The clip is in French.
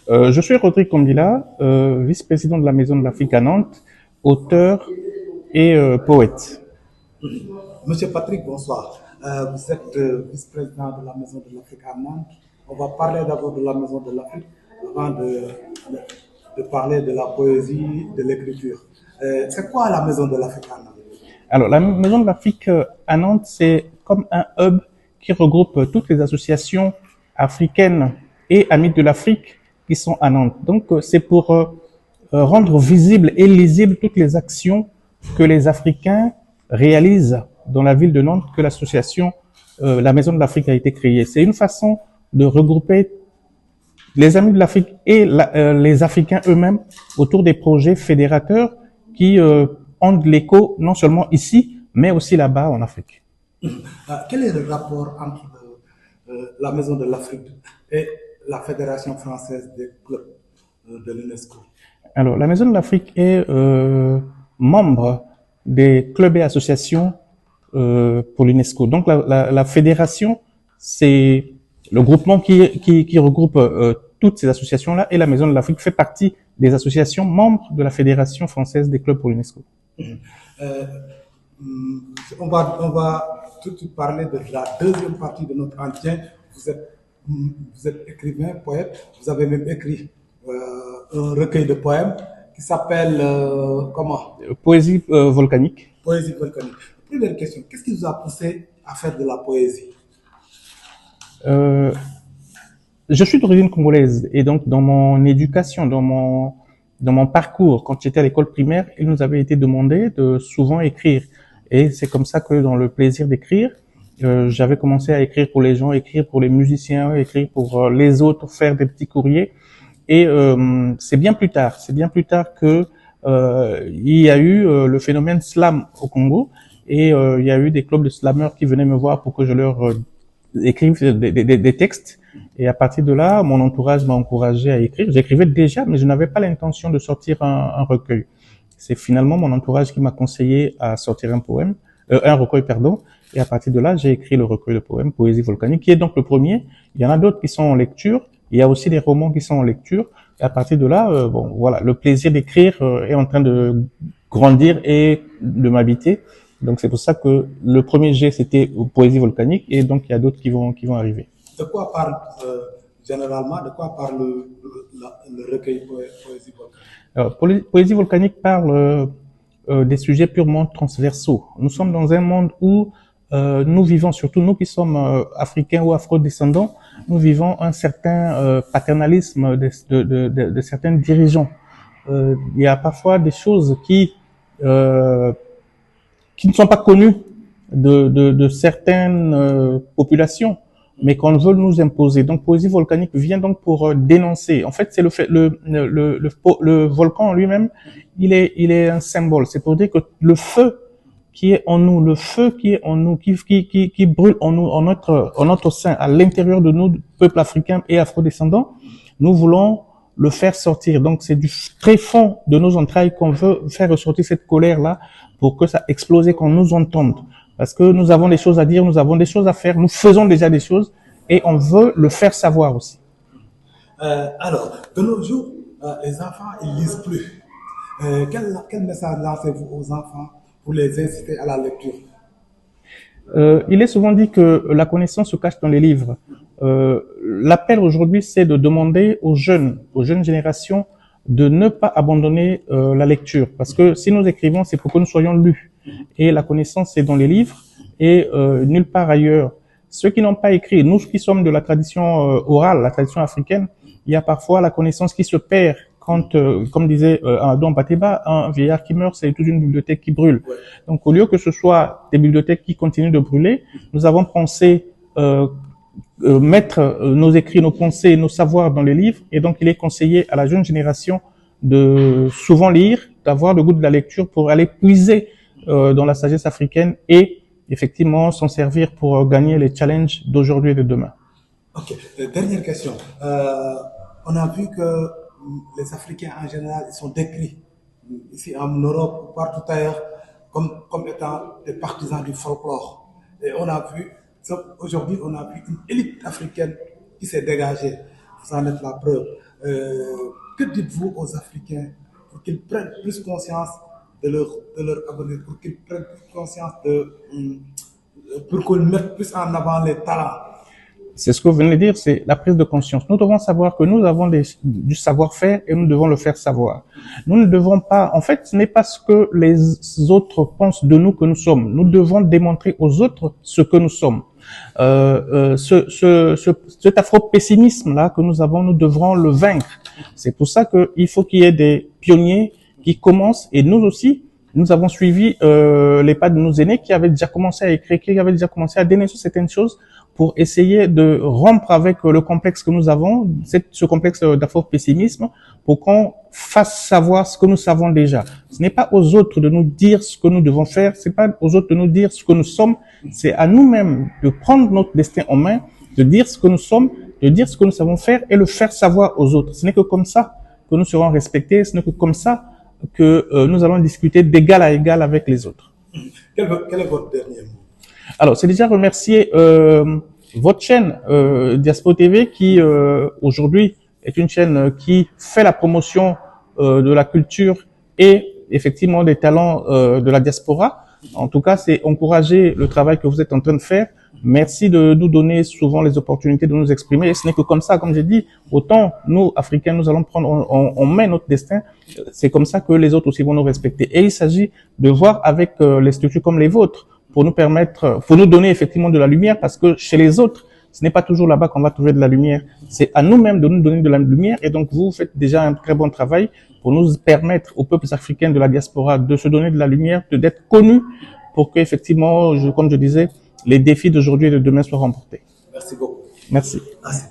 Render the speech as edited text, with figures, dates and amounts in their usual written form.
Je suis Rodrigue Kombila, vice-président de la Maison de l'Afrique à Nantes, auteur et poète. Monsieur Patrick, bonsoir. Vous êtes vice-président de la Maison de l'Afrique à Nantes. On va parler d'abord de la Maison de l'Afrique avant de parler de la poésie, de l'écriture. C'est quoi la Maison de l'Afrique à Nantes? Alors, la Maison de l'Afrique à Nantes, c'est comme un hub qui regroupe toutes les associations africaines et amies de l'Afrique qui sont à Nantes. Donc, c'est pour rendre visibles et lisibles toutes les actions que les Africains réalisent dans la ville de Nantes, que l'association, la Maison de l'Afrique a été créée. C'est une façon de regrouper les amis de l'Afrique et les Africains eux-mêmes autour des projets fédérateurs qui ont de l'écho non seulement ici, mais aussi là-bas en Afrique. Quel est le rapport entre la Maison de l'Afrique et la Fédération française des clubs de l'UNESCO? Alors, la Maison de l'Afrique est membre des clubs et associations pour l'UNESCO. Donc, la fédération, c'est le groupement qui regroupe toutes ces associations-là, et la Maison de l'Afrique fait partie des associations membres de la Fédération française des clubs pour l'UNESCO. Euh, on va tout de suite parler de la deuxième partie de notre entretien. Vous êtes écrivain, poète. Vous avez même écrit un recueil de poèmes qui s'appelle comment? Poésie volcanique. Poésie volcanique. Première question, qu'est-ce qui vous a poussé à faire de la poésie? Je suis d'origine congolaise, et donc dans mon éducation, dans mon parcours, quand j'étais à l'école primaire, il nous avait été demandé de souvent écrire. Et c'est comme ça que dans le plaisir d'écrire, j'avais commencé à écrire pour les gens, écrire pour les musiciens, écrire pour les autres, faire des petits courriers. Et c'est bien plus tard que il y a eu le phénomène slam au Congo, et il y a eu des clubs de slameurs qui venaient me voir pour que je leur écrive des textes. Et à partir de là, mon entourage m'a encouragé à écrire. J'écrivais déjà, mais je n'avais pas l'intention de sortir un recueil. C'est finalement mon entourage qui m'a conseillé à sortir un recueil, pardon. Et à partir de là, j'ai écrit le recueil de poèmes, Poésie volcanique, qui est donc le premier. Il y en a d'autres qui sont en lecture. Il y a aussi des romans qui sont en lecture. Et à partir de là, bon, voilà, le plaisir d'écrire est en train de grandir et de m'habiter. Donc c'est pour ça que le premier jet c'était Poésie volcanique, et donc il y a d'autres qui vont arriver. De quoi parle généralement, de quoi parle le recueil Poésie volcanique? Alors, Poésie volcanique parle des sujets purement transversaux. Nous sommes dans un monde où nous vivons, surtout nous qui sommes africains ou afro-descendants, nous vivons un certain paternalisme de certains dirigeants. Il y a parfois des choses qui ne sont pas connues de certaines populations, mais qu'on veut nous imposer. Donc, Poésie volcanique vient donc pour dénoncer. En fait, c'est le volcan en lui-même, il est un symbole. C'est pour dire que le feu qui est en nous, le feu qui est en nous, qui brûle en nous, en notre sein, à l'intérieur de nous, peuple africain et afrodescendants, nous voulons le faire sortir. Donc, c'est du très fond de nos entrailles qu'on veut faire ressortir cette colère-là pour que ça explose et qu'on nous entende. Parce que nous avons des choses à dire, nous avons des choses à faire, nous faisons déjà des choses, et on veut le faire savoir aussi. Alors, de nos jours, les enfants, ils lisent plus. Quel message lancez-vous aux enfants pour les inciter à la lecture? Il est souvent dit que la connaissance se cache dans les livres. L'appel aujourd'hui, c'est de demander aux jeunes générations, de ne pas abandonner la lecture. Parce que si nous écrivons, c'est pour que nous soyons lus. Et la connaissance, c'est dans les livres et nulle part ailleurs. Ceux qui n'ont pas écrit, nous qui sommes de la tradition orale, la tradition africaine, il y a parfois la connaissance qui se perd. Quand, comme disait Don Pateba, un vieillard qui meurt, c'est toute une bibliothèque qui brûle. Donc, au lieu que ce soit des bibliothèques qui continuent de brûler, nous avons pensé mettre nos écrits, nos pensées, nos savoirs dans les livres. Et donc, il est conseillé à la jeune génération de souvent lire, d'avoir le goût de la lecture pour aller puiser dans la sagesse africaine et effectivement s'en servir pour gagner les challenges d'aujourd'hui et de demain. Ok, dernière question. On a vu que les Africains en général, ils sont décrits ici en Europe ou partout ailleurs comme étant des partisans du folklore. Et on a vu, aujourd'hui, on a vu une élite africaine qui s'est dégagée. vous en êtes la preuve. Que dites-vous aux Africains pour qu'ils prennent plus conscience de leur avenir, pour qu'ils prennent plus conscience pour qu'ils mettent plus en avant les talents? C'est ce que vous venez de dire, c'est la prise de conscience. Nous devons savoir que nous avons du savoir-faire et nous devons le faire savoir. Nous ne devons pas, en fait, ce n'est pas ce que les autres pensent de nous que nous sommes. Nous devons démontrer aux autres ce que nous sommes. Cet afro-pessimisme-là que nous avons, nous devrons le vaincre. C'est pour ça qu'il faut qu'il y ait des pionniers qui commencent, et nous aussi, nous avons suivi les pas de nos aînés qui avaient déjà commencé à écrire, qui avaient déjà commencé à dénoncer certaines choses pour essayer de rompre avec le complexe que nous avons, ce complexe d'afro-pessimisme, pour qu'on fasse savoir ce que nous savons déjà. Ce n'est pas aux autres de nous dire ce que nous devons faire, c'est pas aux autres de nous dire ce que nous sommes, c'est à nous-mêmes de prendre notre destin en main, de dire ce que nous sommes, de dire ce que nous savons faire et le faire savoir aux autres. Ce n'est que comme ça que nous serons respectés, ce n'est que comme ça que nous allons discuter d'égal à égal avec les autres. Quel est votre dernier mot? Alors, c'est déjà remercier votre chaîne Diaspora TV qui aujourd'hui est une chaîne qui fait la promotion de la culture et effectivement des talents de la diaspora. En tout cas, c'est encourager le travail que vous êtes en train de faire. Merci de nous donner souvent les opportunités de nous exprimer. Et ce n'est que comme ça, comme j'ai dit, autant nous, Africains, nous allons prendre en main notre destin. C'est comme ça que les autres aussi vont nous respecter. Et il s'agit de voir avec les structures comme les vôtres pour nous permettre, pour nous donner effectivement de la lumière, parce que chez les autres, ce n'est pas toujours là-bas qu'on va trouver de la lumière. C'est à nous-mêmes de nous donner de la lumière. Et donc, vous faites déjà un très bon travail pour nous permettre aux peuples africains de la diaspora de se donner de la lumière, d'être connus pour qu'effectivement, comme je disais, les défis d'aujourd'hui et de demain soient remportés. Merci beaucoup. Merci. Merci.